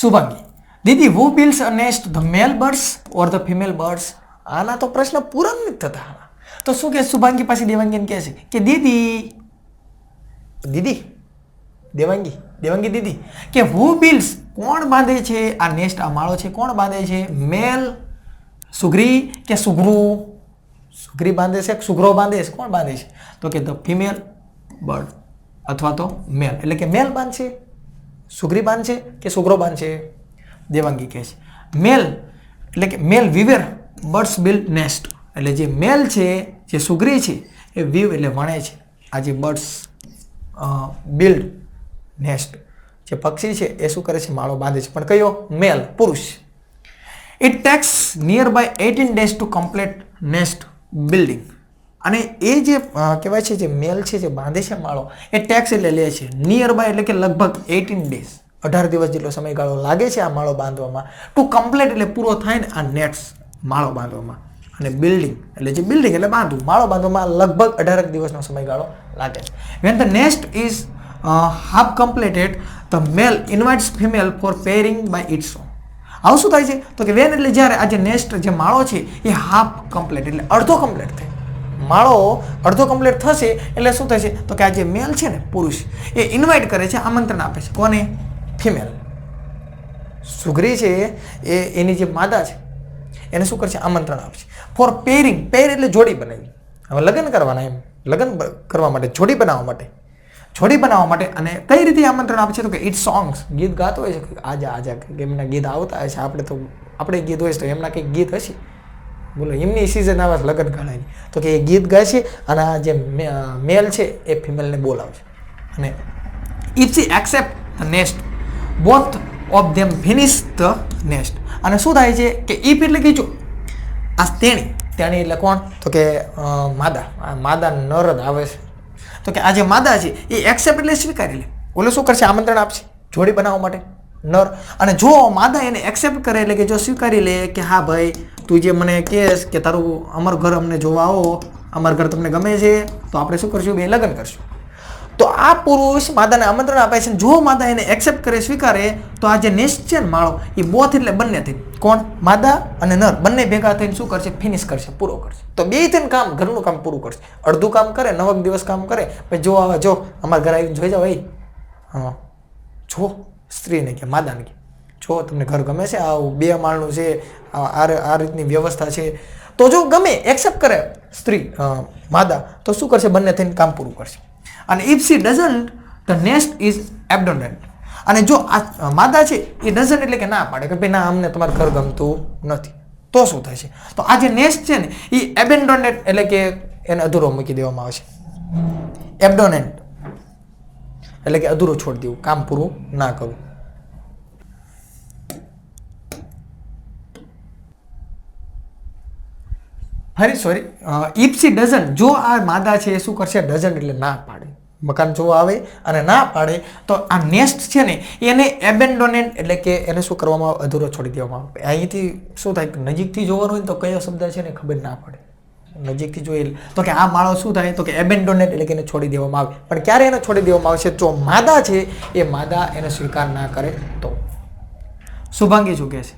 શુભાંગી, દીદી who builds a nest, the male birds or the female birds? આના તો પ્રશ્ન પૂરા નથી થતા. તો શું કે શુભાંગી પાછી દેવાંગીને કહે છે કે દીદી દેવાંગી દીદી કે હુ બિલ્ડ્સ, કોણ બાંધે છે આ નેસ્ટ, આ માળો છે કોણ બાંધે છે? મેલ સુગ્રી કે સુઘરું? સુગ્રી બાંધે છે સુઘરો બાંધે છે, કોણ બાંધે છે? તો કે ધ ફિમેલ બર્ડ અથવા તો મેલ, એટલે કે મેલ બાંધશે, સુગ્રી બાંધશે કે સુઘરો બાંધશે? દેવાંગી કહે છે મેલ, એટલે કે મેલ વિવેર બર્ડ્સ બિલ્ડ નેસ્ટ, એટલે જે મેલ છે, જે સુગ્રી છે એ વીવ એટલે વણે છે, આ જે બર્ડ્સ બિલ્ડ નેસ્ટ, જે પક્ષી છે એ શું કરે છે? માળો બાંધે છે. પણ કયો? મેલ, પુરુષ. It takes near by 18 days to complete nest building. અને એ જે કહેવાય છે જે મેલ છે જે બાંધે છે માળો, એ ટેક્સ એટલે લે છે નિયર બાય, એટલે કે લગભગ 18 days 18 દિવસ જેટલો સમયગાળો લાગે છે આ માળો બાંધવામાં. ટુ કમ્પ્લીટ એટલે પૂરો થાય ને આ નેટ્સ માળો બાંધવામાં. અને બિલ્ડિંગ એટલે જે બિલ્ડિંગ એટલે બાંધવું, માળો બાંધવામાં લગભગ 18 દિવસનો સમયગાળો લાગે છે. When the nest is half completed the male invites female for pairing by its own. આવું શું થાય છે? તો કે વેન એટલે જ્યારે આ જે નેસ્ટ જે માળો છે એ હાફ કમ્પ્લીટ એટલે અડધો કમ્પ્લીટ થાય, માળો અડધો કમ્પ્લીટ થશે એટલે શું થશે? તો કે આ જે મેલ છે ને પુરુષ એ ઇન્વાઇટ કરે છે, આમંત્રણ આપે છે. કોને? ફિમેલ. સુગ્રી છે એ એની જે માદા છે એને શું કરશે? આમંત્રણ આપશે ફોર પેરિંગ. પેર એટલે જોડી બનાવી, હવે લગ્ન કરવાના, એમ લગ્ન કરવા માટે, જોડી બનાવવા માટે, જોડી બનાવવા માટે. અને કઈ રીતે આમંત્રણ આપે છે? તો કે ઇટ સોંગ્સ, ગીત ગાતો હોય છે, આજા કે એમના ગીત આવતા હોય છે, આપણે ગીત હોય તો એમના કંઈક ગીત હશે, બોલો એમની સિઝન આવે લગ્ન ગાળાની, તો કે એ ગીત ગાય છે અને આ જે મેલ છે એ ફિમેલને બોલાવશે. અને if she accept the nest both of them finish the nest. અને શું થાય છે કે ઇફ એટલે કે જો આ તેણી એટલે કોણ? તો કે માદા નર જ આવે છે. તો કે આ જે માદા છે એ એક્સેપ્ટ એટલે સ્વીકારી લે, ઓલો શું કરશે? આમંત્રણ આપશે જોડી બનાવવા માટે નર. અને જો માદા એને એક્સેપ્ટ કરે એટલે કે જો સ્વીકારી લે કે હા ભાઈ તું જે મને કહેશ કે તારું અમારું ઘર અમને જોવા આવો, અમારું ઘર તમને ગમે છે, તો આપણે શું કરશું? બે લગ્ન કરશું. તો આ પુરુષ માદાને આમંત્રણ આપે છે. જો માદા એને એક્સેપ્ટ કરે, સ્વીકારે, તો આ જે નેસ્ટ છે ને માળો એ બોથ એટલે બંને થઈ, કોણ? માદા અને નર બંને ભેગા થઈને શું કરશે? ફિનિશ કરશે, પૂરો કરશે. તો બે થઈને કામ, ઘરનું કામ પૂરું કરશે. અડધું કામ કરે, 9 દિવસ કામ કરે, પછી જો અમારા ઘર આવીને જોઈ જાવ, હા જો સ્ત્રીને કે માદાને કે જો તમને ઘર ગમે છે, આવું 2 માળનું છે, આ રીતની વ્યવસ્થા છે, તો જો ગમે એક્સેપ્ટ કરે સ્ત્રી માદા, તો શું કરશે? બંને થઈને કામ પૂરું કરશે. અને if she doesn't the nest is abandoned. અને જો આ માદા છે એ ડઝન્ટ એટલે કે ના પાડે કે ભાઈ ના, અમને તમારું ઘર ગમતું નથી, તો શું થશે? તો આ જે નેસ્ટ છે ને એ એબન્ડોન્ડ એટલે કે એને અધૂરો મૂકી દેવામાં આવશે. એબન્ડોન્ડ એટલે કે અધૂરો છોડી દેવું, કામ પૂરું ના કરવું. સોરી ઇફ સી ડઝન્ટ, જો આ માદા છે એ શું કરશે? ડઝન્ટ એટલે ના પાડે, મકાન જોવા આવે અને ના પાડે, તો આ નેસ્ટ છે ને એને એબેન્ડોનેન્ટ એટલે કે એને શું કરવામાં આવે? અધૂરો છોડી દેવામાં આવે. અહીંથી શું થાય? નજીકથી જોવાનું હોય તો કયો શબ્દ છે ને ખબર ના પડે, નજીકથી જોઈએ તો કે આ માળો શું થાય? તો કે એબેન્ડોનેટ એટલે કે એને છોડી દેવામાં આવે. પણ ક્યારે એને છોડી દેવામાં આવશે? જો માદા છે એ માદા એને સ્વીકાર ના કરે તો. શુભાંગી શું કહે છે?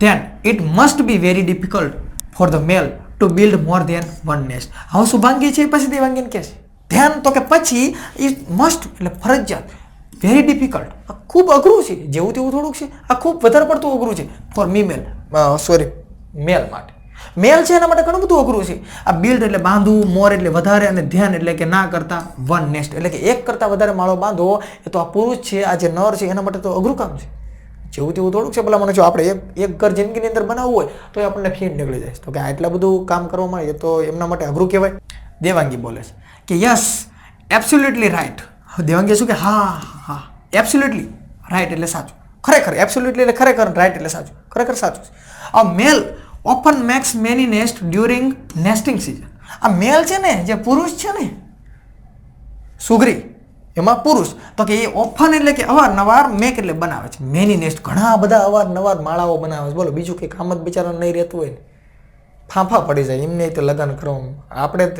Then it must be very difficult for the male to build more than one nest. હવે શુભાંગી છે પછી દેવાંગીને કહે છે ધ્યાન, તો કે પછી ઇટ મસ્ટ એટલે ફરજિયાત, વેરી ડિફિકલ્ટ, ખૂબ અઘરું છે, જેવું તેવું થોડુંક છે, આ ખૂબ વધારે પડતું અઘરું છે ફોર મેલ માટે. મેલ છે એના માટે ઘણું બધું અઘરું છે. આ બિલ્ડ એટલે બાંધવું, મોર એટલે વધારે, અને ધ્યાન એટલે કે ના કરતા, વન નેસ્ટ એટલે કે એક કરતા વધારે માળો બાંધવો, એ તો આ પુરુષ છે, આ જે નર છે એના માટે તો અઘરું કામ છે. જેવું તેવું થોડુંક છે. ભલા મને જો આપણે એક ઘર જિંદગીની અંદર બનાવવું હોય તો એ આપણને ફીટ નીકળી જાય. તો કે આટલા બધું કામ કરવા મળે તો એમના માટે અઘરું કહેવાય. દેવાંગી બોલે છે કે યસ એબ્સોલ્યુટલી રાઈટ. દેવાંગી શું કે હા એબ્સોલ્યુટલી રાઈટ એટલે સાચું, ખરેખર એબ્સોલ્યુટલી એટલે ખરેખર, રાઈટ એટલે સાચું, ખરેખર સાચું છે. આ male often makes many nest during nesting season. આ મેલ છે ને જે પુરુષ છે ને સુગ્રી એમાં પુરુષ, તો કે એ ઓફન એટલે કે અવારનવાર, મેક એટલે બનાવે છે, મેની નેસ્ટ ઘણા બધા અવારનવાર માળાઓ બનાવે છે. બોલો બીજું કંઈ કામ જ બિચારાને નહીં રહેતું હોય ને, ફાંફા પડી જાય એમને તો લગ્ન કરવાનું. આપણે એમ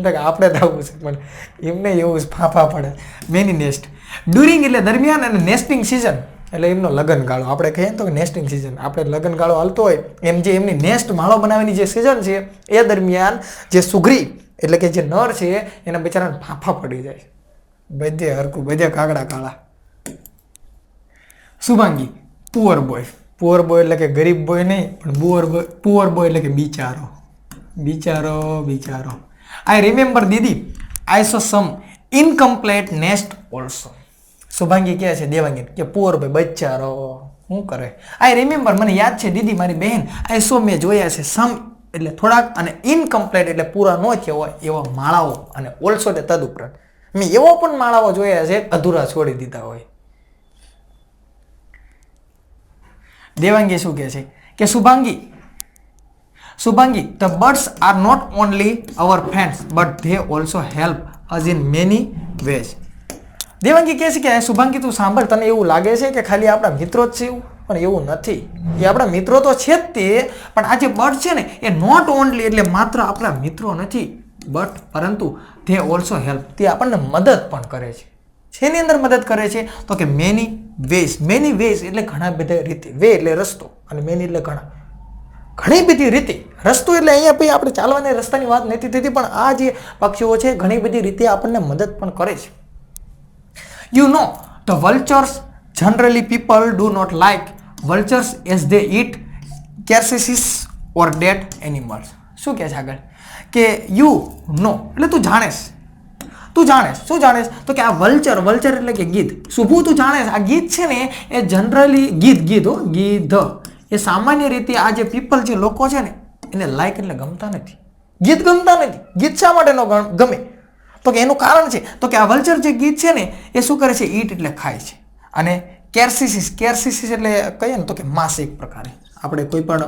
થાય કે આપણે જ આવું છે, પણ એમને એવું ફાંફા પડે. મેની નેસ્ટ ડ્યુરિંગ એટલે દરમિયાન, અને નેસ્ટિંગ સિઝન એટલે એમનો લગ્નગાળો આપણે કહીએ ને તો નેસ્ટિંગ સિઝન, આપણે લગ્નગાળો હાલતો હોય એમ જે એમની નેસ્ટ માળો બનાવવાની જે સિઝન છે એ દરમિયાન જે સુગ્રી એટલે કે જે નર છે એના બિચારાને ફાંફા પડી જાય, બધે હરકું, બધે કાગડા કાળા. Shubhangi poor boy. Poor boy એટલે કે ગરીબ બોય નહીં, પણ પુઅર બોય એટલે કે બિચારો, બિચારો, બિચારો. આઈ રિમેમ્બર દીદી I saw some incomplete nest also. Shubhangi કહે છે દેવાંગી કે પુઅર બોય બચારો શું કરે. આઈ રિમેમ્બર મને યાદ છે દીદી મારી બહેન, આઈ સો મેં જોયા છે સમ એટલે થોડાક અને ઇનકમ્પ્લીટ એટલે પૂરા ન થયા હોય એવા માળાઓ અને ઓલ્સો એટલે તદુપરાંત મેં એવો પણ માળાઓ જોયા છે અધૂરા છોડી દીધા હોય. દેવાંગી શું કહે છે કે Shubhangi the birds are not only our friends but they also help us in many ways. Devangi કહે છે કે શુભાંગી તું સાંભળ, તને એવું લાગે છે કે ખાલી આપણા મિત્રો જ છે એવું, પણ એવું નથી. એ આપણા મિત્રો તો છે જ તે, પણ આ જે બર્ડ છે ને એ નોટ ઓનલી એટલે માત્ર આપણા મિત્રો નથી, બટ પરંતુ ધે ઓલ્સો હેલ્પ, તે આપણને મદદ પણ કરે છે. શેની અંદર મદદ કરે છે તો કે મેની વેઝ. મેની વેઝ એટલે ઘણા બધા રીતે, વે એટલે રસ્તો અને મેની એટલે ઘણી બધી રીતે. રસ્તો એટલે અહીંયા ભાઈ આપણે ચાલવાની રસ્તાની વાત નથી થતી, પણ આ જે પક્ષીઓ છે ઘણી બધી રીતે આપણને મદદ પણ કરે છે. You know, the vultures, generally people do not like vultures as they eat carcasses or dead animals. શું કહે છે આગળ કે યુ નો એટલે તું જાણેશ. શું જાણેશ તો કે આ વલ્ચર એટલે કે ગીધ. શુભુ તું જાણેશ આ ગીધ છે ને એ જનરલી ગીધ એ સામાન્ય રીતે આ જે પીપલ જે લોકો છે ને એને લાઈક એટલે ગમતા નથી. ગીધ ગમતા નથી. ગીધ શા માટે ન ગમે તો કે એનું કારણ છે તો કે આ વલ્ચર જે ગીધ છે ને એ શું કરે છે, ઈટ એટલે ખાય છે. અને કેર્સિસિસ એટલે કહીએ ને તો કે માંસ એક પ્રકારે આપણે કોઈ પણ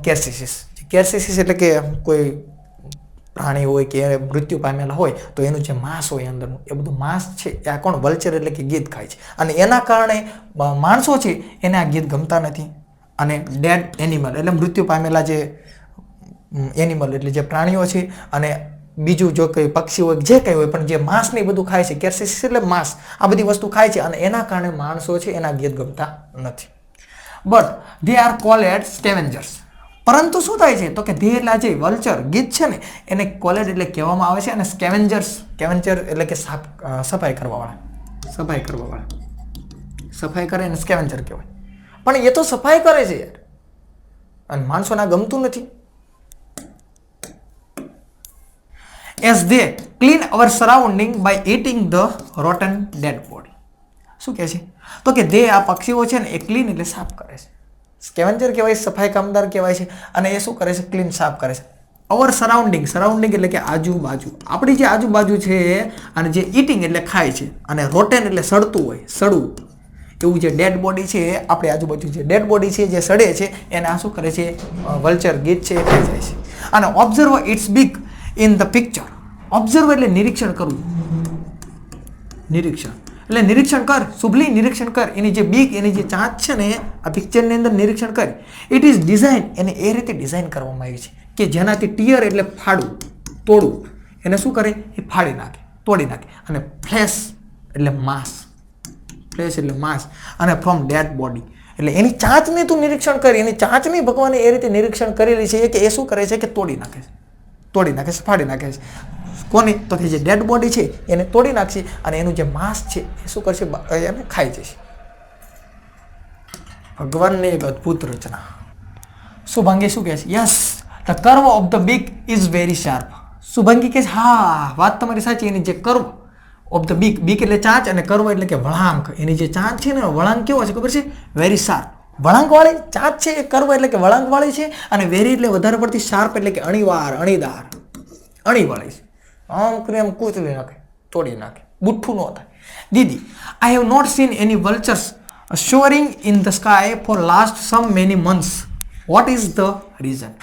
કેર્સિસિસ એટલે કે કોઈ પ્રાણી હોય કે મૃત્યુ પામેલા હોય તો એનું જે માંસ હોય અંદરનું એ બધું માંસ છે એ આ કોણ વલ્ચર એટલે કે ગીધ ખાય છે. અને એના કારણે માણસો છે એને આ ગીધ ગમતા નથી. અને ડેડ એનિમલ એટલે મૃત્યુ પામેલા જે એનિમલ એટલે જે પ્રાણીઓ છે અને બીજું જો કંઈ પક્ષી હોય જે કંઈ હોય પણ જે માંસ ને બધું ખાય છે, કેર્સિસિસ એટલે માંસ, આ બધી વસ્તુ ખાય છે અને એના કારણે માણસો છે એના ગીધ ગમતા નથી. But they are called scavengers. પરંતુ શું થાય છે તો કે ધે એટલે જે વલ્ચર ગીધ છે ને એને કોલેડ એટલે કહેવામાં આવે છે અને સ્કેવેન્જર એટલે કે સફાઈ કરવાવાળા સફાઈ કરે એને સ્કેવેન્જર કહેવાય. પણ એ તો સફાઈ કરે છે યાર અને માણસોને ગમતું નથી. As they clean our surrounding by eating the rotten dead body. શું કહે છે તો કે દે આ પક્ષીઓ છે ને એ ક્લીન એટલે સાફ કરે છે. સ્કેવેન્જર કહેવાય, સફાઈ કામદાર કહેવાય છે અને એ શું કરે છે, ક્લીન સાફ કરે છે. અવર સરાઉન્ડિંગ એટલે કે આજુબાજુ, આપણી જે આજુબાજુ છે અને જે ઈટિંગ એટલે ખાય છે અને રોટેન એટલે સડતું હોય, સડવું એવું જે ડેડ બોડી છે આપણી આજુબાજુ જે ડેડ બોડી છે જે સડે છે એને આ શું કરે છે, વલ્ચર ગીધ છે એ ખાઈ જાય છે. અને observe its big in the picture. Observe એટલે નિરીક્ષણ કરવું, નિરીક્ષણ કર શુભલી, નિરીક્ષણ કર એની જે બીક એની જે ચાંચ છે ને આ પિક્ચરની અંદર નિરીક્ષણ કર. ઇટ ઇઝ ડિઝાઇન એને એ રીતે ડિઝાઇન કરવામાં આવી છે કે જેનાથી ટીયર એટલે ફાડવું, તોડવું, એને શું કરે એ ફાડી નાખે, તોડી નાખે. અને ફ્લેશ એટલે માંસ અને ફ્રોમ ડેડ બોડી એટલે એની ચાંચને તું નિરીક્ષણ કરી, એની ચાંચની ભગવાને એ રીતે નિરીક્ષણ કરેલી છે કે એ શું કરે છે કે તોડી નાખે છે, ફાડી નાખે છે. કોની તો કે જે ડેડ બોડી છે એને તોડી નાખશે અને એનું જે માંસ છે એ શું કરશે, એને ખાઈ જશે. ભગવાનની એક અદ્ભુત રચના. શુભાંગી શું કહે છે, yes the curve of the બીક ઇઝ વેરી શાર્પ. શુભાંગી કહે છે હા વાત તમારી સાચી, એની જે કર્વ ઓફ ધ બીક એટલે ચાંચ અને કર્વ એટલે કે વળાંક, એની જે ચાંચ છે ને વળાંક કેવો છે ખબર છે, વેરી શાર્પ. વળાંકવાળી ચાંચ છે એ કર્વ એટલે કે વળાંકવાળી છે અને વેરી એટલે વધારે પડતી, શાર્પ એટલે કે અણીવાળી છે. આમ કરીને આમ કૂતરી નાખે, તોડી નાખે, બુઠ્ઠું ન થાય. દીદી I have not seen any vultures soaring in the sky for last some many months. What is the reason?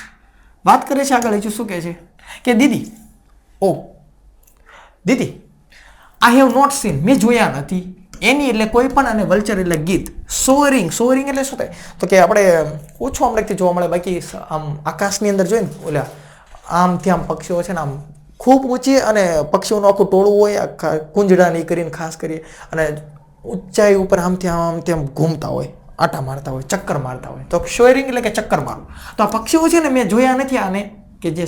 વાત કરે છે આગળ હજુ શું કહે છે કે દીદી આઈ હેવ નોટ સીન મેં જોયા નથી એની એટલે કોઈ પણ અને વલ્ચર એટલે ગીધ. સોરિંગ એટલે શું થાય તો કે આપણે ઓછું આમળેથી જોવા મળે, બાકી આમ આકાશની અંદર જોઈએ ને ઓલા આમથી આમ પક્ષીઓ છે ને આમ ખૂબ ઊંચી અને પક્ષીઓનું આખું ટોળું હોય કુંજડા નહીં કરીને ખાસ કરી અને ઊંચાઈ ઉપર આમથી આમ તેમ ઘૂમતા હોય, આટા મારતા હોય, ચક્કર મારતા હોય. તો સોયરિંગ એટલે કે ચક્કર મારવું. તો આ પક્ષીઓ છે ને મેં જોયા નથી આને કે જે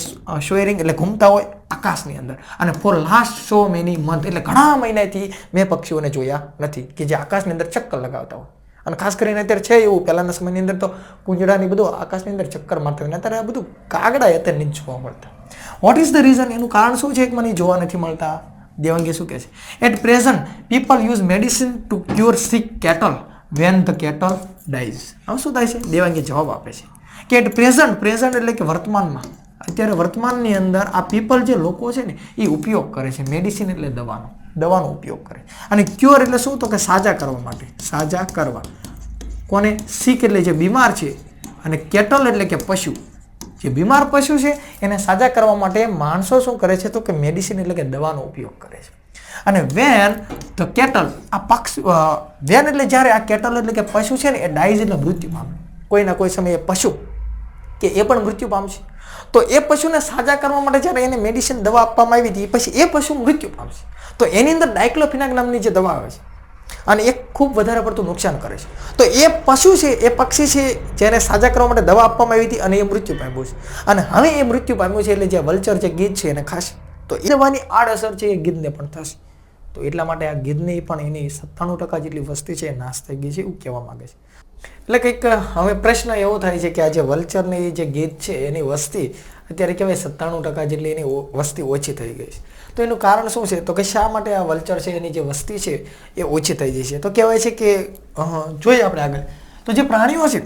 સોયરિંગ એટલે ઘૂમતા હોય આકાશની અંદર. અને for last so many month એટલે ઘણા મહિનાથી મેં પક્ષીઓને જોયા નથી કે જે આકાશની અંદર ચક્કર લગાવતા હોય. અને ખાસ કરીને અત્યારે છે એવું, પહેલાના સમયની અંદર તો કુંજડાની બધું આકાશની અંદર ચક્કર મારતા હોય ને અત્યારે આ બધું કાગડા અત્યારે નહીં જોવા મળતા. Vote is the reason? એનું કારણ શું છે કે મને જોવા નથી મળતા? દેવાંગી શું કહે છે? At present people use medicine to cure sick cattle when the cattle dies. હવે શું થાય છે? દેવાંગી જવાબ આપે છે કે એટ પ્રેઝન્ટ એટલે કે વર્તમાનમાં, અત્યારે વર્તમાનની અંદર આ પીપલ જે લોકો છે ને એ ઉપયોગ કરે છે મેડિસિન એટલે દવાનો ઉપયોગ કરે. અને ક્યોર એટલે શું? તો કે સાજા કરવા માટે, સાજા કરવા. કોને? સિક એટલે જે બીમાર છે, અને કેટલ એટલે કે પશુ, જે બીમાર પશુ છે એને સાજા કરવા માટે માણસો શું કરે છે? તો કે મેડિસિન એટલે કે દવાનો ઉપયોગ કરે છે. અને વેન ધ કેટલ, આ પક્ષ વેન એટલે જ્યારે આ કેટલ એટલે કે પશુ છે ને એ ડાઈઝ એટલે મૃત્યુ પામે, કોઈના કોઈ સમયે પશુ કે એ પણ મૃત્યુ પામશે. તો એ પશુને સાજા કરવા માટે જ્યારે એને મેડિસિન દવા આપવામાં આવી હતી પછી એ પશુ મૃત્યુ પામશે. તો એની અંદર ડાયક્લોફિનાક નામની જે દવા આવે છે અને એ ખૂબ વધારે પડતું નુકસાન કરે છે. તો એ પશુ છે, એ પક્ષી છે, જેને સાજા કરવા માટે દવા આપવામાં આવી હતી અને એ મૃત્યુ પામ્યું છે. અને હવે એ મૃત્યુ પામ્યું છે એટલે જે વલ્ચર જે ગીધ છે એને ખાશે તો એ દવાની આડઅસર છે એ ગીધને પણ થશે. તો એટલા માટે આ ગીધની પણ એની 97% જેટલી વસ્તી છે એ નાશ થઈ ગઈ છે એવું કહેવા માંગે છે. એટલે કંઈક હવે પ્રશ્ન એવો થાય છે કે આ જે વલ્ચરની જે ગીધ છે એની વસ્તી અત્યારે કહેવાય 97% જેટલી એની વસ્તી ઓછી થઈ ગઈ છે. તો એનું કારણ શું છે? તો કે શા માટે આ વલ્ચર છે એની જે વસ્તી છે એ ઓછી થઈ જાય છે? તો કહેવાય છે કે જોઈએ આપણે આગળ તો જે પ્રાણીઓ છે,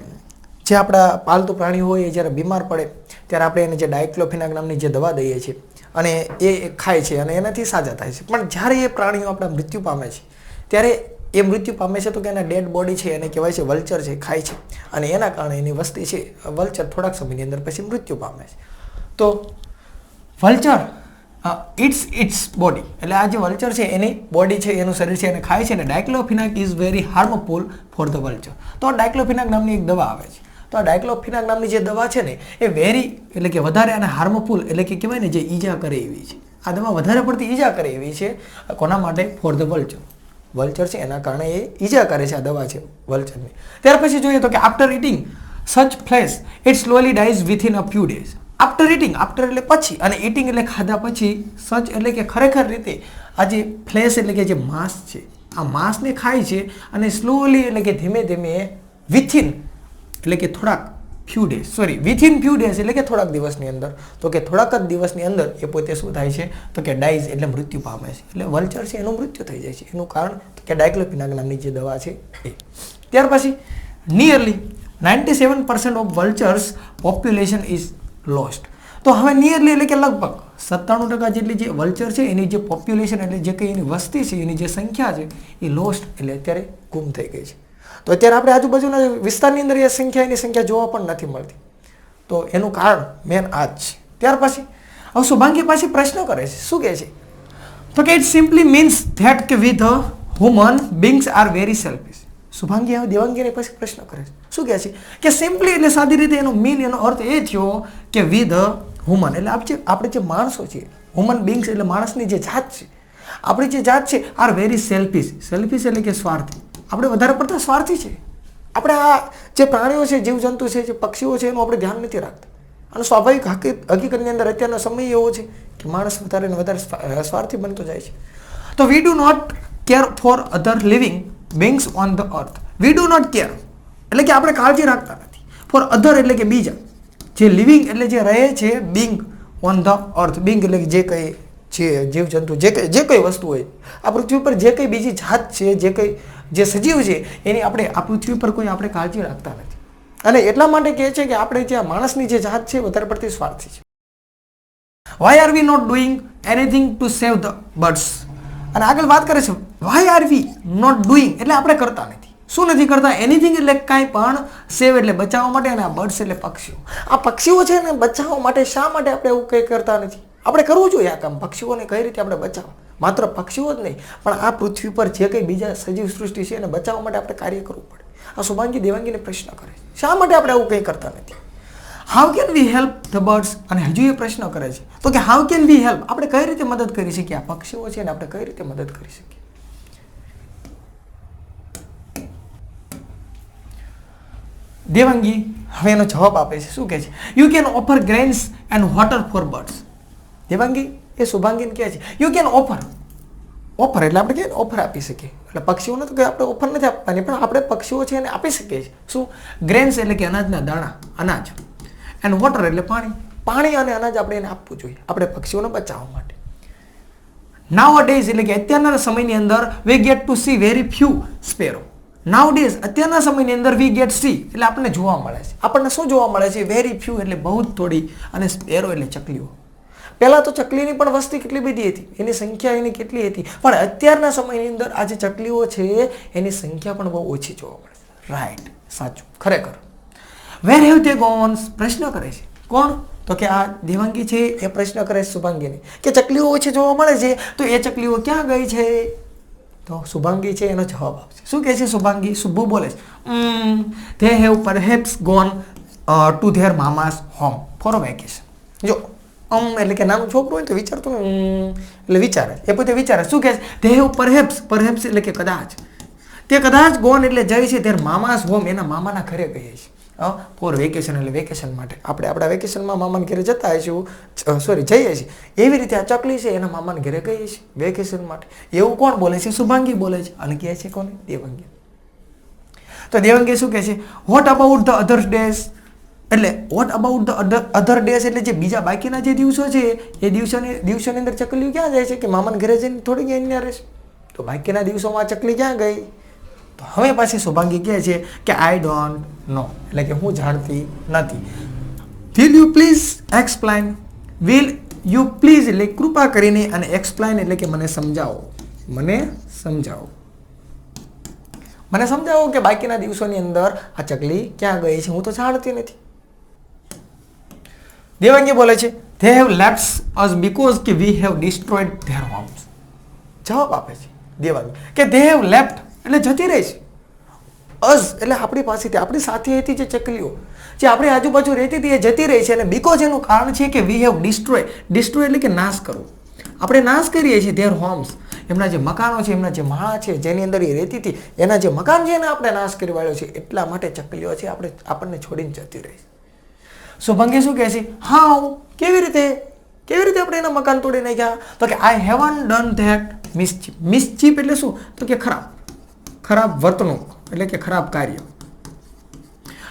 જે આપણા પાલતુ પ્રાણીઓ હોય એ જ્યારે બીમાર પડે ત્યારે આપણે એને જે ડાયક્લોફિનાક નામની જે દવા દઈએ છીએ અને એ ખાય છે અને એનાથી સાજા થાય છે. પણ જ્યારે એ પ્રાણીઓ આપણા મૃત્યુ પામે છે ત્યારે એ મૃત્યુ પામે છે તો કે એના ડેડ બોડી છે એને કહેવાય છે વલ્ચર છે ખાય છે અને એના કારણે એની વસ્તી છે વલ્ચર થોડાક સમયની અંદર પછી મૃત્યુ પામે છે. તો વલ્ચર ઇટ્સ બોડી એટલે આ જે વલ્ચર છે એની બોડી છે, એનું શરીર છે એને ખાય છે. અને diclofenac is very harmful for the vulture. તો આ ડાયક્લોફિનાક નામની એક દવા આવે છે. તો આ ડાયક્લોફિનાક નામની જે દવા છે ને એ વેરી એટલે કે વધારે અને હાર્મફુલ એટલે કે કહેવાય ને જે ઈજા કરે એવી છે. આ દવા વધારે પડતી ઈજા કરે એવી છે. કોના માટે? Four the vulture. વલ્ચર છે એના કારણે એ ઈજા કરે છે આ દવા છે વલ્ચરની. ત્યાર પછી જોઈએ તો કે after eating such flesh it slowly dies within a few days. After eating, after એટલે પછી, અને ઇટિંગ એટલે ખાધા પછી, સચ એટલે કે ખરેખર રીતે આ જે ફ્લેશ એટલે કે જે માંસ છે આ માંસને ખાય છે અને સ્લોલી એટલે કે ધીમે ધીમે વિથિન એટલે કે થોડાક few days within few days એટલે કે થોડાક દિવસની અંદર, તો કે થોડાક જ દિવસની અંદર એ પોતે શું થાય છે તો કે ડાઈઝ એટલે મૃત્યુ પામે છે. એટલે વલ્ચર છે એનું મૃત્યુ થઈ જાય છે. એનું કારણ કે ડાયક્લોફિનાક નામની જે દવા છે એ. ત્યાર પછી nearly 97% of vultures population is lost. તો હવે નિયરલી એટલે કે લગભગ 97% જેટલી જે વલ્ચર છે એની જે પોપ્યુલેશન એટલે જે કંઈ એની વસ્તી છે એની જે સંખ્યા છે એ લોસ્ટ એટલે અત્યારે ગુમ થઈ ગઈ છે. તો અત્યારે આપણે આજુબાજુના વિસ્તારની અંદર એની સંખ્યા જોવા પણ નથી મળતી. તો એનું કારણ મેન આ જ છે. ત્યાર પછી હવે શુભાંગી પાછી પ્રશ્ન કરે છે. શું કહે છે? તો કે ઇટ સિમ્પલી મીન્સ ધેટ કે with human beings are very selfish. Shubhangi હવે દેવાંગીને પછી પ્રશ્ન કરે છે. શું કહે છે? કે સિમ્પલી એટલે સાદી રીતે એનો મીન, એનો અર્થ એ થયો કે વિથ હ્યુમન એટલે આપણે જે માણસો છીએ, હ્યુમન બીંગ્સ એટલે માણસની જે જાત છે, આપણી જે જાત છે આર વેરી સેલ્ફિશ. સેલ્ફિશ એટલે કે સ્વાર્થી. આપણે વધારે પડતા સ્વાર્થી છે. આપણે આ જે પ્રાણીઓ છે, જીવજંતુ છે, જે પક્ષીઓ છે એનું આપણે ધ્યાન નથી રાખતા. અને સ્વાભાવિક હકીકતની અંદર અત્યારનો સમય એવો છે કે માણસ વધારે ને વધારે સ્વાર્થી બનતો જાય છે. તો we do not care for other living beings on the earth. We do not care એટલે કે આપણે કાળજી રાખતા નથી. ફોર અધર એટલે કે બીજા, જે લિવિંગ એટલે જે રહે છે, Bing on the earth. Bing એટલે જે કંઈ છે જીવજંતુ, જે કઈ વસ્તુ હોય આ પૃથ્વી પર, જે કંઈ બીજી જાત છે, જે કંઈ જે સજીવ છે એની આપણે આ પૃથ્વી પર કોઈ આપણે કાળજી રાખતા નથી. અને એટલા માટે કહે છે કે આપણે જે માણસની જે જાત છે વધારે પડતી સ્વાર્થી છે. Why are we not doing anything to save the birds. અને આગળ વાત કરે છે why are we not doing એટલે આપણે કરતા નથી. શું નથી કરતા? એનીથિંગ એટલે કાંઈ પણ, સેવ એટલે બચાવવા માટે, અને આ બર્ડ્સ એટલે પક્ષીઓ. આ પક્ષીઓ છે ને બચાવવા માટે શા માટે આપણે એવું કંઈ કરતા નથી? આપણે કરવું જોઈએ આ કામ. પક્ષીઓને કઈ રીતે આપણે બચાવવા? માત્ર પક્ષીઓ જ નહીં પણ આ પૃથ્વી પર જે કંઈ બીજા સજીવ સૃષ્ટિ છે એને બચાવવા માટે આપણે કાર્ય કરવું પડે. આ શુભાંગી દેવાંગીને પ્રશ્ન કરે છે શા માટે આપણે આવું કંઈ કરતા નથી? How can we help the birds? અને હજુ એ પ્રશ્ન કરે છે તો કે હાઉ કેન વી હેલ્પ? આપણે કઈ રીતે મદદ કરી શકીએ? આ પક્ષીઓ છે ને આપણે કઈ રીતે મદદ કરી શકીએ? દેવાંગી હવે એનો જવાબ આપે છે. શું કહે છે? You can offer grains and water for birds. Devangi એ શુભાંગીને કહે છે યુ કેન ઓફર. ઓફર એટલે આપણે કહીએ ઓફર આપી શકીએ. એટલે પક્ષીઓને તો આપણે ઓફર નથી આપવાની, પણ આપણે પક્ષીઓ છે એને આપી શકીએ છીએ. શું? ગ્રેન્સ એટલે કે અનાજના દાણા, અનાજ. એન્ડ વોટર એટલે પાણી. પાણી અને અનાજ આપણે એને આપવું જોઈએ, આપણે પક્ષીઓને બચાવવા માટે. નાવ ડેઝ એટલે કે અત્યારના સમયની અંદર we get to see very few sparrow. Nowadays અત્યારના સમયની અંદર વી ગેટ સી એટલે આપણને જોવા મળે છે. આપણને શું જોવા મળે છે? વેરી ફ્યુ એટલે બહુ જ થોડી, અને સ્પેરો એટલે ચકલીઓ. પહેલાં તો ચકલીની પણ વસ્તી કેટલી બધી હતી, એની સંખ્યા એની કેટલી હતી, પણ અત્યારના સમયની અંદર આ જે ચકલીઓ છે એની સંખ્યા પણ બહુ ઓછી જોવા મળે છે. રાઈટ, સાચું, ખરેખર. વેર હેવ તે ગોન? પ્રશ્ન કરે છે. કોણ? તો કે આ દેવાંગી છે એ પ્રશ્ન કરે છે શુભાંગીને કે ચકલીઓ ઓછી જોવા મળે છે, તો એ ચકલીઓ ક્યાં ગઈ છે? તો શુભાંગી છે એનો જવાબ આપશે. શું કહે છે શુભાંગી? શુભુ બોલે છે they have perhaps gone to their mama's home for a vacation. જો એટલે કે નાનું છોકરું હોય તો વિચારતું એટલે વિચારે, એ પોતે વિચારે. શું કહે છે? they have perhaps એટલે કે કદાચ, તે કદાચ ગોન એટલે જાય છે their mama's home, એના મામાના ઘરે ગઈ છે ફોર વેકેશન એટલે વેકેશન માટે. આપણે આપણા વેકેશનમાં મામાના ઘરે જતા હશું, જઈએ છીએ. એવી રીતે આ ચકલી છે એના મામાના ઘરે ગઈ છે વેકેશન માટે. એવું કોણ બોલે છે? શુભાંગી બોલે છે. અને કહે છે કોને? દેવાંગી. તો દેવાંગી શું કહે છે? What about the other days? એટલે what about the other days એટલે જે બીજા બાકીના જે દિવસો છે એ દિવસોની અંદર ચકલીઓ ક્યાં જાય છે? કે મામાના ઘરે જઈને થોડી ગઈ અહીંયા રહેશે. તો બાકીના દિવસોમાં ચકલી ક્યાં ગઈ? તો હવે પાછી શુભાંગી કહે છે કે આઈ ડોન્ટ નો, એટલે કે હું જાણતી નથી. Will you please explain? Will you please એટલે કૃપા કરીને, અને એક્સપ્લેન એટલે કે મને સમજાવો. મને સમજાવો. મને સમજાવો કે બાકીના દિવસોની અંદર આ ચકલી ક્યાં ગઈ છે, હું તો જાણતી નથી. દેવાંગી બોલે છે they have left us because કે we have destroyed their homes. જવાબ આપે છે દેવાંગી કે they have left એટલે જતી રહી છે. અસ એટલે આપણી પાસેથી, આપણી સાથે હતી જે ચકલીઓ, જે આપણી આજુબાજુ રહેતી હતી એ જતી રહી છે. અને બીકોઝ એનું કારણ છે કે વી હેવ ડિસ્ટ્રોય એટલે કે નાશ કરવો. આપણે નાશ કરીએ છીએ ધેર હોમ્સ, એમના જે મકાનો છે, એમના જે માળા છે, જેની અંદર એ રહેતી હતી, એના જે મકાન છે એને આપણે નાશ કરી વાળ્યો છે. એટલા માટે ચકલીઓ છે આપણને છોડીને જતી રહી છે. શુભાંગી શું કહે છે? હા, કેવી રીતે આપણે એના મકાન તોડી નાખ્યા? તો કે આઈ હેવન્ટ ડન ધેટ મિસચીફ. મિસચીફ એટલે શું? તો કે ખરાબ વર્તણૂક એટલે કે ખરાબ કાર્ય.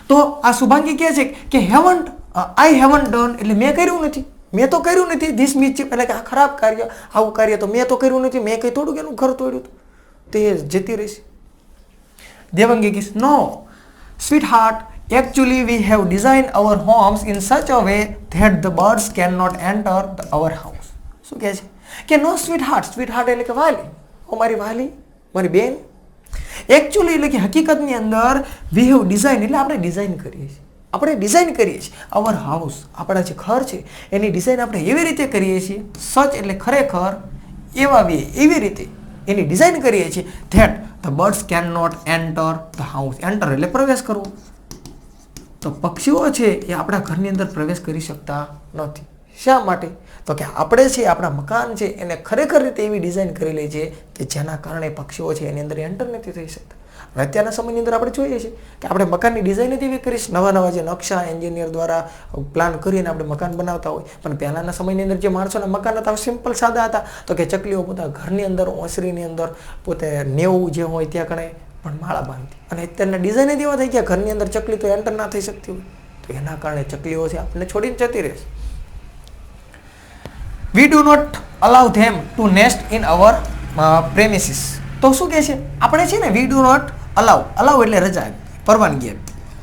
તો આ શુભાંગી કહે છે કે આઈ હેવન્ટ ડન એટલે મેં કર્યું નથી, મેં તો કર્યું નથી. ધીસ મિસચીફ એટલે કે આ ખરાબ કાર્ય, આવું કાર્ય તો મેં તો કર્યું નથી, મેં કઈ થોડુંક એનું ઘર તોડ્યું હતું. તે જતી રહીશ. દેવાંગી કહે no sweetheart, actually we have designed our homes in such a way that the birds cannot enter our house. શું કહે છે? કે નો સ્વીટ હાર્ટ એટલે કે વાલી, મારી વાલી, મારી બેન. એકચ્યુઅલી એટલે કે હકીકતની અંદર વી હેવ ડિઝાઇન એટલે આપણે ડિઝાઇન કરીએ છીએ. અવર હાઉસ, આપણા જે ઘર છે એની ડિઝાઇન આપણે એવી રીતે કરીએ છીએ. સચ એટલે ખરેખર, એવી રીતે એની ડિઝાઇન કરીએ છીએ that the birds can not enter the house. Enter એટલે પ્રવેશ કરવો. તો પક્ષીઓ છે એ આપણા ઘરની અંદર પ્રવેશ કરી શકતા નથી. શા માટે? તો કે આપણે છે આપણા મકાન છે એને ખરેખર રીતે એવી ડિઝાઇન કરેલી છે કે જેના કારણે પક્ષીઓ છે એની અંદર એન્ટર નથી થઈ શકતા. હવે અત્યારના સમયની અંદર આપણે જોઈએ છીએ કે આપણે મકાનની ડિઝાઇન જ એવી કરીશ, નવા જે નકશા એન્જિનિયર દ્વારા પ્લાન કરીને આપણે મકાન બનાવતા હોય. પણ પહેલાંના સમયની અંદર જે માણસોના મકાન હતા સિમ્પલ સાદા હતા. તો કે ચકલીઓ પોતાના ઘરની અંદર, ઓસરીની અંદર પોતે નેવું જે હોય ત્યાં કણે પણ માળા બાંધતી. અને અત્યારના ડિઝાઇન જ એવા થઈ ગયા ઘરની અંદર ચકલી તો એન્ટર ના થઈ શકતી હોય. તો એના કારણે ચકલીઓ છે આપણને છોડીને જતી રહેશે. We do not allow them to nest in our premises. તો શું કહે છે? આપણે છે ને we do not allow એટલે રજા, પરવાનગી.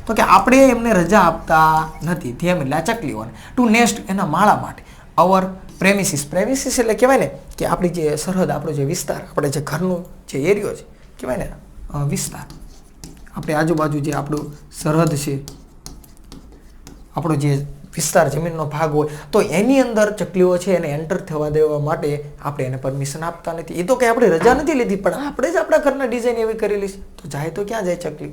તો કે આપણે એમને રજા આપતા નથી. them એટલે આ ચકલીઓને, to nest એના માળા માટે, our premises એટલે કહેવાય ને કે આપણી જે સરહદ, આપણો જે વિસ્તાર, આપણે જે ઘરનો જે એરિયો છે કહેવાય ને વિસ્તાર, આપણે આજુબાજુ જે આપણું સરહદ છે, આપણો જે વિસ્તાર, જમીનનો ભાગ હોય, તો એની અંદર ચકલીઓ છે એને એન્ટર થવા દેવા માટે આપણે એને પરમિશન આપતા નથી. એ તો કંઈ આપણે રજા નથી લીધી, પણ આપણે જ આપણા ઘરના ડિઝાઇન એવી કરેલી છે. તો જાય તો ક્યાં જાય ચકલી?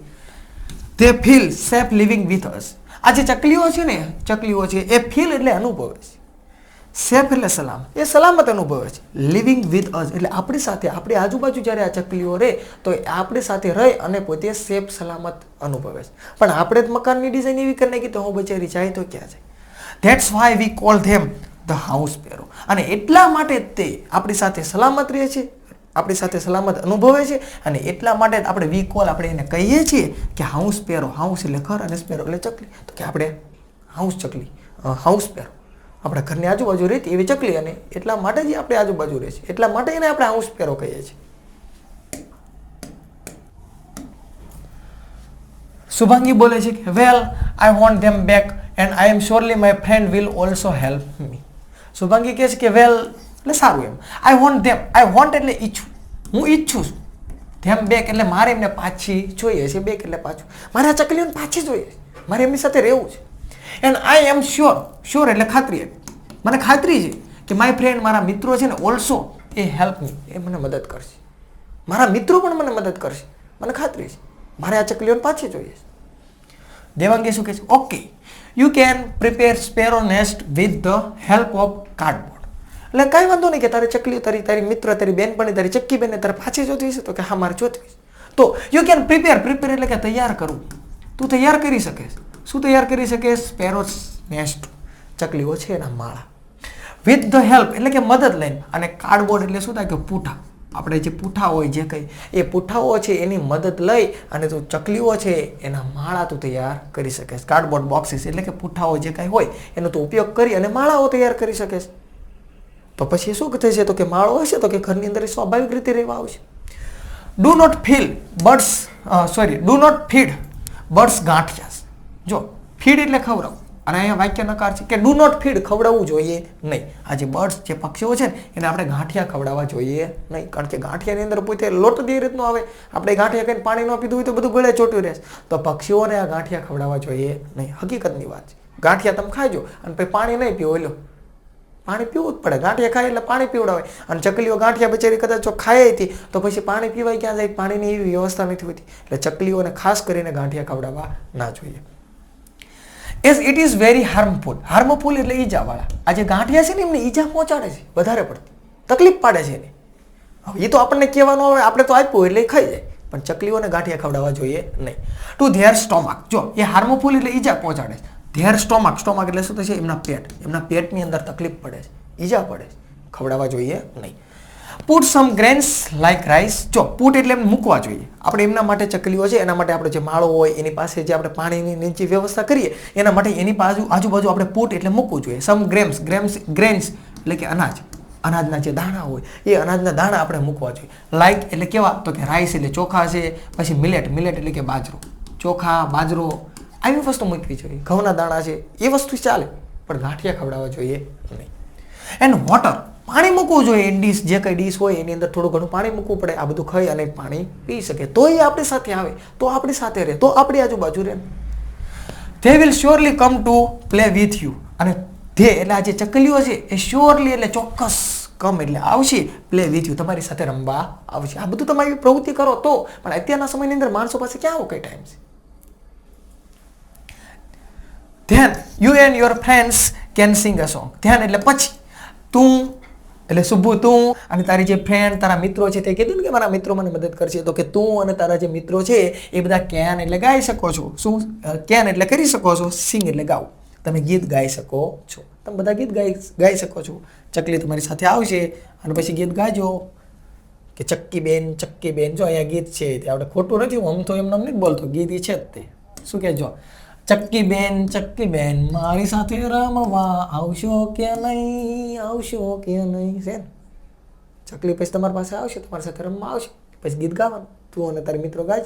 they feel safe living with us. આ જે ચકલીઓ છે એ ફીલ એટલે અનુભવે છે. સેફ એટલે સલામત, એ સલામત અનુભવે છે. લિવિંગ વિથ અસ એટલે આપણી સાથે, આપણી આજુબાજુ જ્યારે આ ચકલીઓ રહે તો એ આપણી સાથે રહી અને પોતે સેફ સલામત અનુભવે છે. પણ આપણે જ મકાનની ડિઝાઇન એવી કરી નાખી તો હું બચારી જાય તો ક્યાં જાય. That's why we call them the house sparrow. અને એટલા માટે તે આપણી સાથે સલામત રહે છે, આપણી સાથે સલામત અનુભવે છે, અને એટલા માટે આપણે વી કોલ આપણે એને કહીએ છીએ કે હાઉસ સ્પેરો. હાઉસ એટલે ઘર અને સ્પેરો એટલે ચકલી. તો કે આપણે હાઉસ ચકલી, હાઉસ સ્પેરો આપણા ઘરની આજુબાજુ રહેતી એવી ચકલી, અને એટલા માટે જ આપણે આજુબાજુ રહે છે, એટલા માટે એને આપણે હાઉસ સ્પેરો કહીએ છીએ. શુભાંગી બોલે છે કે well I want them back and I am surely my friend will also help me. Shubhangi કહે છે કે વેલ એટલે સારું એમ, આઈ વોન્ટ ધેમ, આઈ વોન્ટ એટલે ઈચ્છું, હું ઈચ્છું છું, ધેમ બેક એટલે મારે એમને પાછી જોઈએ છે, બેક એટલે પાછું, મારે આ ચકલીઓને પાછી જોઈએ છે, મારે એમની સાથે રહેવું છે. And I am sure, sure એટલે ખાતરી, મને ખાતરી છે કે માય ફ્રેન્ડ મારા મિત્રો છે ને ઓલ્સો એ હેલ્પ મી, એ મને મદદ કરશે, મારા મિત્રો પણ મને મદદ કરશે, મને ખાતરી છે, મારે આ ચકલીઓને પાછી જોઈએ છે. દેવાંગી શું કહે છે? Okay you can prepare sparrow nest with the help of cardboard. એટલે કાંઈ વાંધો નહીં કે તારી ચકલી, તારી મિત્ર, તારી બેનપણી, તારી ચક્કી બેનને તારે પાછી જોતી છે. તો કે હા મારે જોતી છે. તો યુ કેન પ્રિપેર, પ્રિપેર એટલે કે તૈયાર કરવું, તું તૈયાર કરી શકે. શું તૈયાર કરી શકે? સ્પેરોસ નેસ્ટ, ચકલીઓ છે એના માળા. વિથ ધ હેલ્પ એટલે કે મદદ લઈને, અને કાર્ડબોર્ડ એટલે શું થાય કે પૂઠા, આપણે જે પૂઠા હોય જે કંઈ એ પૂઠાઓ છે એની મદદ લઈ અને તું ચકલીઓ છે એના માળા તું તૈયાર કરી શકે. કાર્ડબોર્ડ બોક્સીસ એટલે કે પૂઠાઓ જે કંઈ હોય એનો તું ઉપયોગ કરી અને માળાઓ તૈયાર કરી શકે. તો પછી શું થશે? તો કે માળો હશે તો કે ઘરની અંદર સ્વાભાવિક રીતે રહેવા આવશે. Do not feel birds, do not feed birds ગાંઠિયાસ. જો ફીડ એટલે ખવડાવવું, અને અહીંયા વાક્ય નકાર છે કે ડુ નોટ ફીડ, ખવડાવવું જોઈએ નહીં. આ જે બર્ડ્સ, જે પક્ષીઓ છે ને એને આપણે ગાંઠિયા ખવડાવવા જોઈએ નહીં, કારણ કે ગાંઠિયાની અંદર પોતે લોટ દે રીતનો આવે. આપણે ગાંઠિયા કઈ પાણી ન પીધું હોય તો બધું ગળે ચોટ્યું રહેશે. તો પક્ષીઓને આ ગાંઠિયા ખવડાવવા જોઈએ નહીં. હકીકતની વાત છે. ગાંઠિયા તમે ખાજો અને પછી પાણી નહીં પીવો, લો પાણી પીવું જ પડે. ગાંઠિયા ખાય એટલે પાણી પીવડાવે. અને ચકલીઓ ગાંઠિયા બચારી કદાચ જો ખાય હતી તો પછી પાણી પીવાય ક્યાં જાય? પાણીની એવી વ્યવસ્થા નથી હોતી. એટલે ચકલીઓને ખાસ કરીને ગાંઠિયા ખવડાવવા ના જોઈએ. As it is very harmful. Harmful એટલે ઈજાવાળા. આ જે ગાંઠિયા છે ને એમને ઈજા પહોંચાડે છે, વધારે પડતી તકલીફ પાડે છે એને. હવે એ તો આપણને કહેવાનું આવે, આપણે તો આપ્યું એટલે એ ખાઈ જાય, પણ ચકલીઓને ગાંઠિયા ખવડાવવા જોઈએ નહીં. ટુ ધેર સ્ટોમક, જો એ હાર્મફુલ એટલે ઈજા પહોંચાડે છે. ધેર સ્ટોમક, સ્ટોમક એટલે શું થશે? એમના પેટ, એમના પેટની અંદર તકલીફ પડે છે, ઈજા પડે છે, ખવડાવવા જોઈએ નહીં. પુટ સમ ગ્રેન્સ લાઈક રાઈસ. જો પુટ એટલે એમ મૂકવા જોઈએ. આપણે એમના માટે ચકલીઓ છે એના માટે આપણે જે માળો હોય એની પાસે જે આપણે પાણીની નીચે વ્યવસ્થા કરીએ એના માટે એની આજુબાજુ આપણે પુટ એટલે મૂકવું જોઈએ. સમ ગ્રેન્સ એટલે કે અનાજ, અનાજના જે દાણા હોય એ અનાજના દાણા આપણે મૂકવા જોઈએ. લાઈક એટલે કેવા? તો કે રાઈસ એટલે ચોખા છે, પછી મિલેટ, મિલેટ એટલે કે બાજરો, ચોખા, બાજરો આવી વસ્તુ મૂકવી જોઈએ. ઘઉંના દાણા છે એ વસ્તુ ચાલે, પણ ગાંઠિયા ખવડાવવા જોઈએ નહીં. એન્ડ વોટર, પાણી મૂકવું જોઈએ. ડીશ, જે કંઈ ડીશ હોય એની અંદર થોડું ઘણું પાણી મૂકવું પડે. આ બધું ખાઈ અને પાણી પી શકે તો એ આપણી સાથે આવે, તો આપણી સાથે રહે, તો આપણી આજુબાજુ રહે. They will surely come to play with you. અને ધે એટલે આ જે ચકલીઓ છે એ શ્યોરલી એટલે ચોક્કસ, કમ એટલે આવશે, પ્લે વિથ યુ તમારી સાથે રમવા આવશે. આ બધું તમારી પ્રવૃત્તિ કરો તો. પણ અત્યારના સમયની અંદર માણસો પાસે ક્યાં આવો કઈ ટાઈમ છે? Then you and your friends can sing a song. ધ્યાન એટલે પછી, તું એટલે શુભુ તું અને તારી જે ફ્રેન્ડ, તારા મિત્રો છે તે કીધું ને કે મારા મિત્રો મને મદદ કરશે. તો કે તું અને તારા જે મિત્રો છે એ બધા કેન એટલે ગાઈ શકો છો. શું કેન એટલે કરી શકો છો, સિંગ એટલે ગાવ, તમે ગીત ગાઈ શકો છો. તમે બધા ગીત ગાઈ શકો છો. ચકલી તમારી સાથે આવશે અને પછી ગીત ગાજો કે ચક્કી બેન, ચક્કી બેન. જો અહીંયા ગીત છે તે આપણે ખોટું નથી, હું તો એમને નથી બોલતો, ગીત છે જ તે. શું કહેજો? ચક્કી બેન મારી સાથે રમવા આવશો કે નહીં, આવશો કે નહીં. છે ને ચકલી પછી તમારી પાસે આવશે, તમારી સાથે રમવા આવશે, પછી ગીત ગાવાનું. તું અને તારા મિત્રો ગાજ,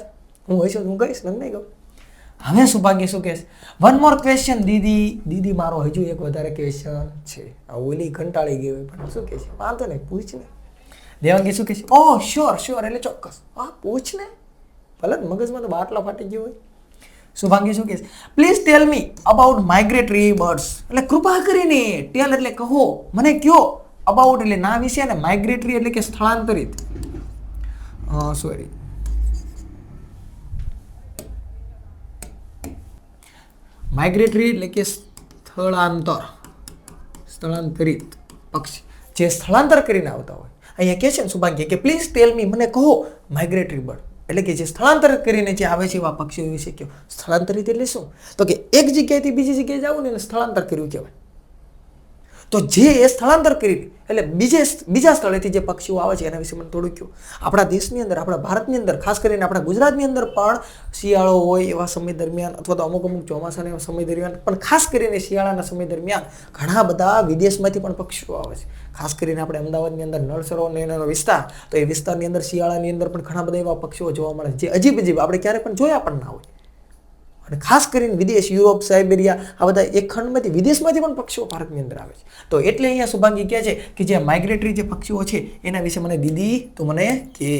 હું હશે હું ગાઈશ, મને નહીં ગાઉં. હવે સુભાગ્ય શું કહેશે? વન મોર ક્વેશ્ચન દીદી. દીદી મારો હજુ એક વધારે ક્વેશ્ચન છે. આ ઓલી કંટાળી ગઈ હોય પણ શું કહે છે? વાંધો નહીં, પૂછ ને. દેવાંગી શું કહે છે? ઓહ શ્યોર, શ્યોર એટલે ચોક્કસ. હા પૂછ ને, ભલે મગજમાં તો બાટલા ફાટી ગયો હોય. શુભાંગી શું કહે છે? Please tell me about migratory birds. એટલે કૃપા કરીને, ટેલ એટલે કહો, મને કયો, અબાઉટ એટલે ના વિશે, અને માઇગ્રેટરી એટલે કે સ્થળાંતરિત. માઇગ્રેટરી એટલે કે સ્થળાંતરિત. પક્ષી જે સ્થળાંતર કરીને આવતા હોય. અહીંયા કહે છે ને શુભાંગી કે પ્લીઝ ટેલ મી, મને કહો માઇગ્રેટરી બર્ડ એટલે કે જે સ્થળાંતર કરીને જે આવે છે એવા પક્ષીઓ વિશે કહો. સ્થળાંતરિત એટલે શું? તો કે એક જગ્યાએથી બીજી જગ્યાએ જવું ને એને સ્થળાંતર કર્યું કહેવાય. તો જે એ સ્થળાંતર કરી એટલે બીજા સ્થળેથી જે પક્ષીઓ આવે છે એના વિશે મને થોડું કહ્યું. આપણા દેશની અંદર, આપણા ભારતની અંદર, ખાસ કરીને આપણા ગુજરાતની અંદર પણ શિયાળો હોય એવા સમય દરમિયાન અથવા તો અમુક ચોમાસાના એવા સમય દરમિયાન પણ ખાસ કરીને શિયાળાના સમય દરમિયાન ઘણા બધા વિદેશમાંથી પણ પક્ષીઓ આવે છે. ખાસ કરીને આપણે અમદાવાદની અંદર નળ સરોવર એનો વિસ્તાર, તો એ વિસ્તારની અંદર શિયાળાની અંદર પણ ઘણા બધા એવા પક્ષીઓ જોવા મળે જે અજીબ આપણે ક્યારે પણ જોયા પણ ના હોય. અને ખાસ કરીને વિદેશ, યુરોપ, સાઇબેરિયા, આ બધા એક ખંડમાંથી વિદેશમાંથી પણ પક્ષીઓ ભારતની અંદર આવે છે. તો એટલે અહીંયા શુભાંગી કહે છે કે જે માઇગ્રેટરી જે પક્ષીઓ છે એના વિશે મને દીદી તો મને કહે.